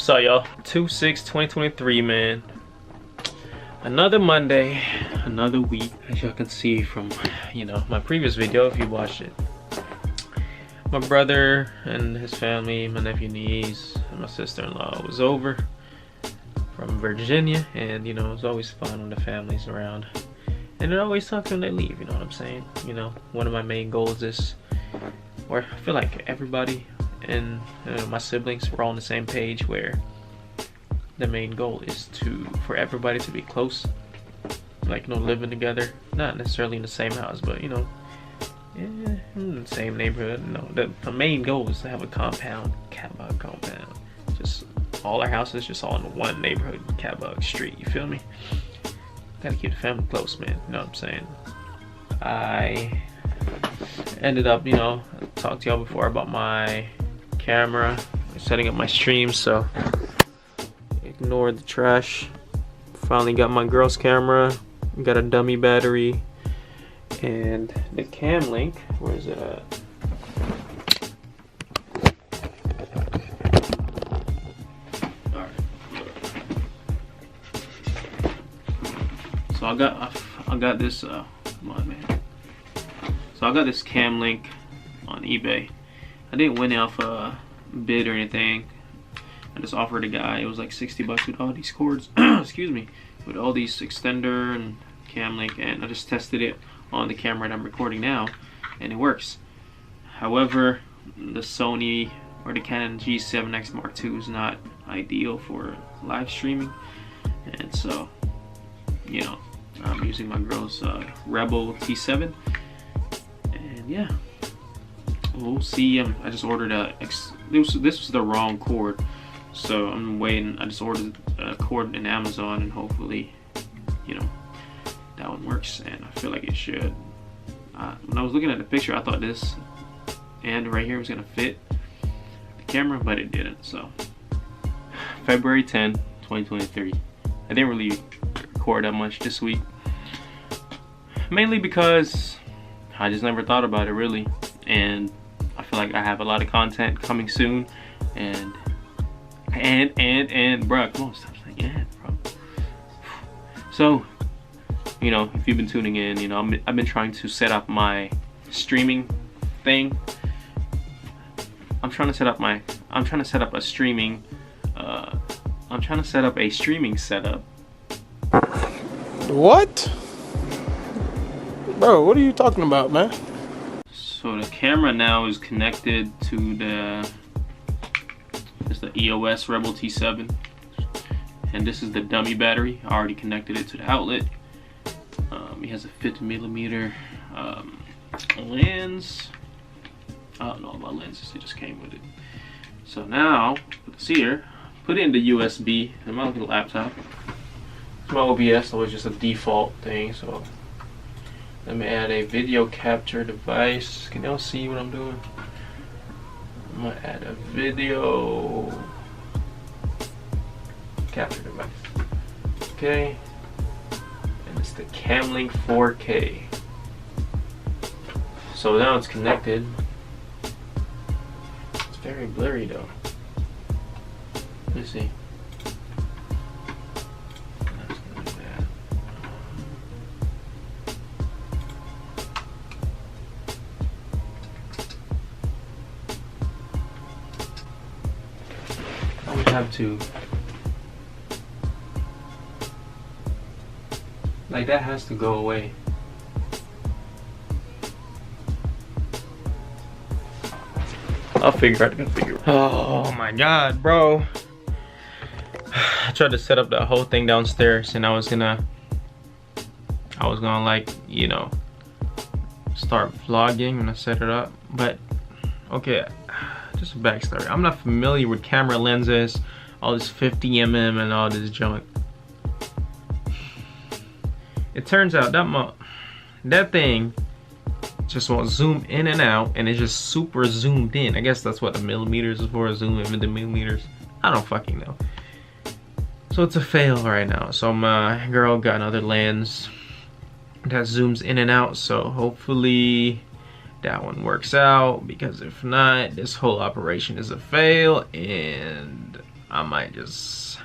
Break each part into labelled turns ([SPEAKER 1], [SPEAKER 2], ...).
[SPEAKER 1] What's up, y'all? 2/6/2023, man. Another Monday, another week. As y'all can see from, my previous video, if you watched it. My brother and his family, my nephew, niece, and my sister-in-law was over from Virginia, and it's always fun when the family's around. And it always sucks when they leave, you know what I'm saying? One of my main goals is, where I feel like everybody and my siblings were all on the same page, where the main goal is for everybody to be close, like living together, not necessarily in the same house, but in the same neighborhood. The main goal is to have a compound, catbug compound, just all our houses just all in one neighborhood, catbug street. You feel me? Gotta keep the family close, man. You know what I'm saying? I ended up, I talked to y'all before about my camera, setting up my stream, so ignore the trash. Finally got my girl's camera, got a dummy battery, and the cam link. Where is it at? Alright. So I got this come on, man. So I got this cam link on eBay. I didn't win off a bid or anything. I just offered a guy. It was like 60 bucks with all these cords. Excuse me, with all these extender and cam link, and I just tested it on the camera that I'm recording now, and it works. However, the Sony or the Canon G7X Mark II is not ideal for live streaming, and so I'm using my girl's Rebel T7, and yeah, we'll see. I just ordered this was the wrong cord, so I'm waiting. I just ordered a cord in Amazon, and hopefully that one works, and I feel like it should. When I was looking at the picture, I thought this and right here was gonna fit the camera, but it didn't. So February 10, 2023. I didn't really record that much this week, mainly because I just never thought about it really, and I feel like I have a lot of content coming soon, and bruh, come on, stop saying and, bro. So if you've been tuning in, I've been trying to set up my streaming thing. I'm trying to set up a streaming setup.
[SPEAKER 2] What? Bro, what are you talking about, man?
[SPEAKER 1] So the camera now is connected to it's the EOS Rebel T7, and this is the dummy battery. I already connected it to the outlet. It has a 50mm lens. I don't know about lenses, it just came with it. So now, put this here, put it in the USB in my little laptop. My OBS was just a default thing, so let me add a video capture device. Can y'all see what I'm doing? I'm gonna add a video capture device. Okay. And it's the Camlink 4K. So now it's connected. It's very blurry though. Let me see. Have to, like, that has to go away. I'll figure it. Oh my god, bro. I tried to set up the whole thing downstairs, and I was gonna like, start vlogging when I set it up, but okay. Just a backstory. I'm not familiar with camera lenses, all this 50mm and all this junk. It turns out that thing just won't zoom in and out, and it's just super zoomed in. I guess that's what the millimeters is for, zoom in the millimeters. I don't fucking know. So it's a fail right now. So my girl got another lens that zooms in and out, so hopefully that one works out, because if not, this whole operation is a fail, and I might just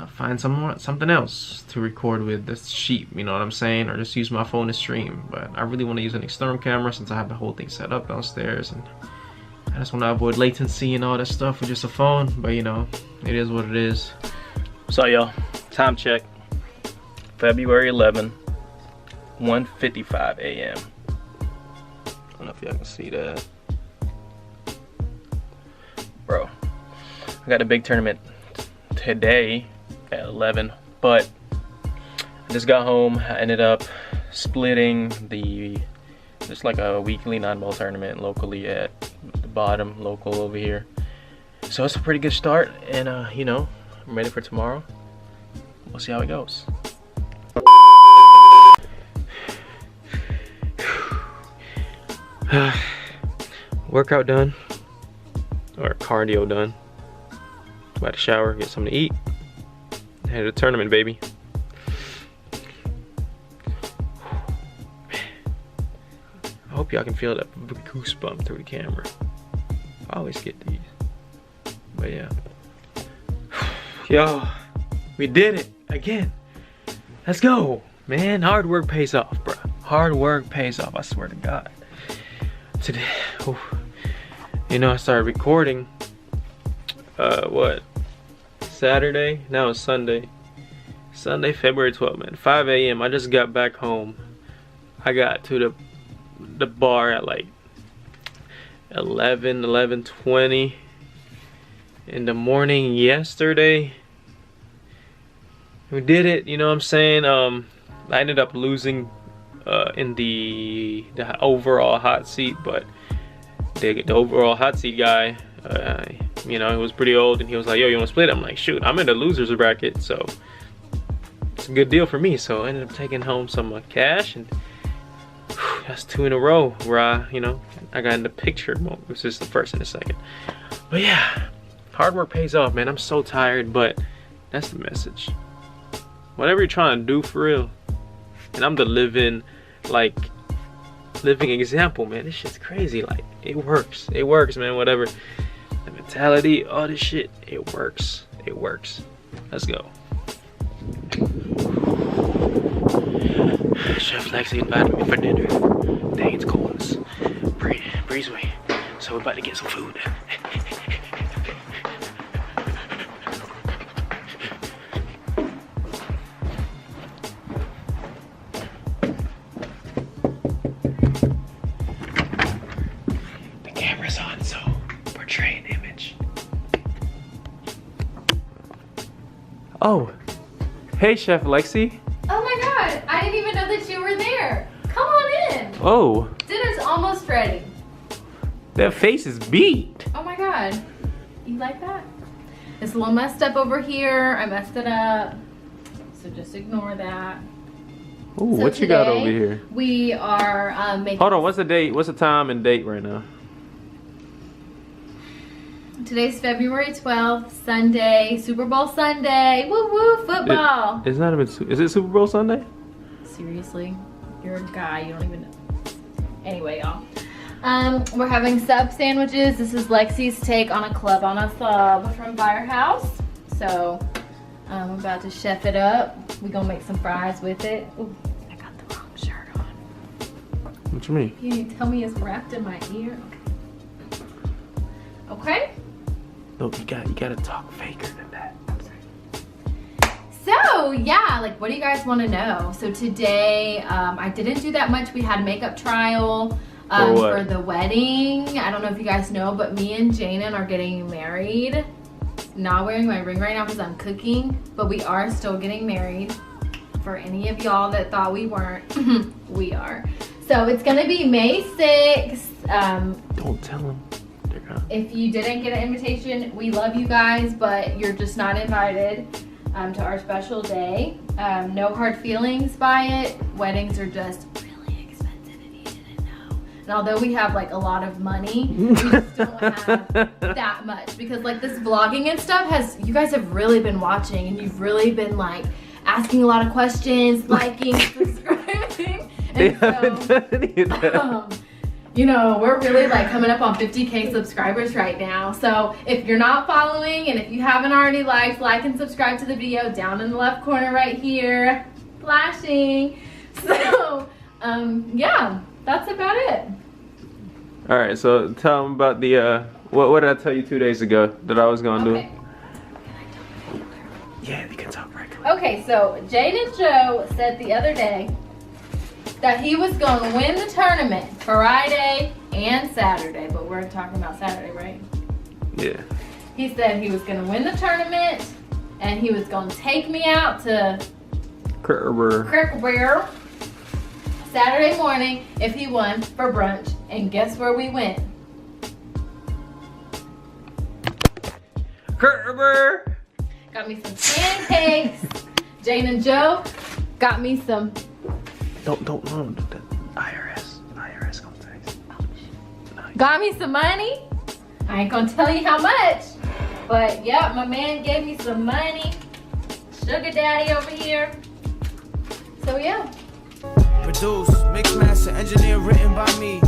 [SPEAKER 1] find something else to record with that's cheap, you know what I'm saying, or just use my phone to stream. But I really want to use an external camera since I have the whole thing set up downstairs, and I just want to avoid latency and all that stuff with just a phone. But you know, it is what it is. So y'all, time check, February 11, 1:55 a.m. I don't know if y'all can see that, bro. I got a big tournament today at 11, but I just got home. I ended up splitting just like a weekly 9-ball tournament locally at the bottom local over here. So it's a pretty good start, and you know, I'm ready for tomorrow. We'll see how it goes. Workout done, or cardio done. About to shower, get something to eat. Head to the tournament, baby. I hope y'all can feel that goosebump through the camera. I always get these. But yeah. Yo, we did it again. Let's go, man. Hard work pays off, bro. Hard work pays off, I swear to God. Today, you know, I started recording, what? Saturday? Now it's Sunday. Sunday, February 12th, man. 5 a.m. I just got back home. I got to the bar at like 11:20 in the morning yesterday. We did it, you know what I'm saying? I ended up losing in the overall hot seat, but the overall hot seat guy, you know, he was pretty old, and he was like, yo, you want to split? I'm like, shoot, I'm in the loser's bracket, so it's a good deal for me. So I ended up taking home some cash, and that's 2 in a row where I got in the picture mode. This is the first and the second. But yeah, hard work pays off, man. I'm so tired, but that's the message. Whatever you're trying to do, for real. And I'm the living example, man. This shit's crazy. Like, it works, man. Whatever the mentality, all this shit, it works. Let's go. Chef Lexi invited me for dinner. Dang, it's cold. It's breezeway. So we're about to get some food. The camera's on, so portray an image. Oh, hey, Chef Lexi.
[SPEAKER 2] Oh my God, I didn't even know that you were there. Come on in.
[SPEAKER 1] Oh.
[SPEAKER 2] Dinner's almost ready.
[SPEAKER 1] That face is beat.
[SPEAKER 2] Oh my God, you like that? It's a little messed up over here. I messed it up, so just ignore that.
[SPEAKER 1] Ooh,
[SPEAKER 2] So
[SPEAKER 1] what you got over here?
[SPEAKER 2] We are making...
[SPEAKER 1] Hold on, what's the date? What's the time and date right now?
[SPEAKER 2] Today's February 12th, Sunday, Super Bowl Sunday. Woo woo, football.
[SPEAKER 1] It's not even, is it Super Bowl Sunday?
[SPEAKER 2] Seriously, you're a guy, you don't even know. Anyway, y'all. We're having sub sandwiches. This is Lexi's take on a club on a sub from Firehouse. So, I'm about to chef it up. We're gonna make some fries with it. Ooh, I got the wrong shirt on.
[SPEAKER 1] What you mean?
[SPEAKER 2] You tell me it's wrapped in my ear? Okay?
[SPEAKER 1] No, you gotta talk faker than that.
[SPEAKER 2] So yeah, like, what do you guys want to know? So today, I didn't do that much. We had a makeup trial for the wedding. I don't know if you guys know, but me and Janan are getting married. Not wearing my ring right now because I'm cooking, but we are still getting married. For any of y'all that thought we weren't, we are. So it's gonna be May 6th.
[SPEAKER 1] Don't tell them.
[SPEAKER 2] If you didn't get an invitation, we love you guys, but you're just not invited to our special day. No hard feelings by it. Weddings are just really expensive if you didn't know. And although we have like a lot of money, we just don't have that much, because like this vlogging and stuff you guys have really been watching, and you've really been like asking a lot of questions, liking, subscribing.
[SPEAKER 1] They haven't done any of that.
[SPEAKER 2] you know, we're really like coming up on 50K subscribers right now. So if you're not following and if you haven't already liked, like and subscribe to the video down in the left corner right here, flashing. So yeah, that's about it.
[SPEAKER 1] All right, so tell them about the what did I tell you 2 days ago that I was gonna
[SPEAKER 2] Okay.
[SPEAKER 1] do? Yeah, you can talk right.
[SPEAKER 2] Okay, so JNanjoe said the other day that he was going to win the tournament Friday and Saturday, but we're talking about Saturday, right?
[SPEAKER 1] Yeah.
[SPEAKER 2] He said he was going to win the tournament and he was going to take me out to Cracker Barrel Saturday morning if he won for brunch. And guess where we went?
[SPEAKER 1] Cracker Barrel.
[SPEAKER 2] Got me some pancakes. JNanjoe got me some.
[SPEAKER 1] Don't the IRS gonna taste.
[SPEAKER 2] Got me some money. I ain't gonna tell you how much, but yeah, my man gave me some money. Sugar daddy over here. So yeah.
[SPEAKER 3] Produce, mix, master, engineer, written by me.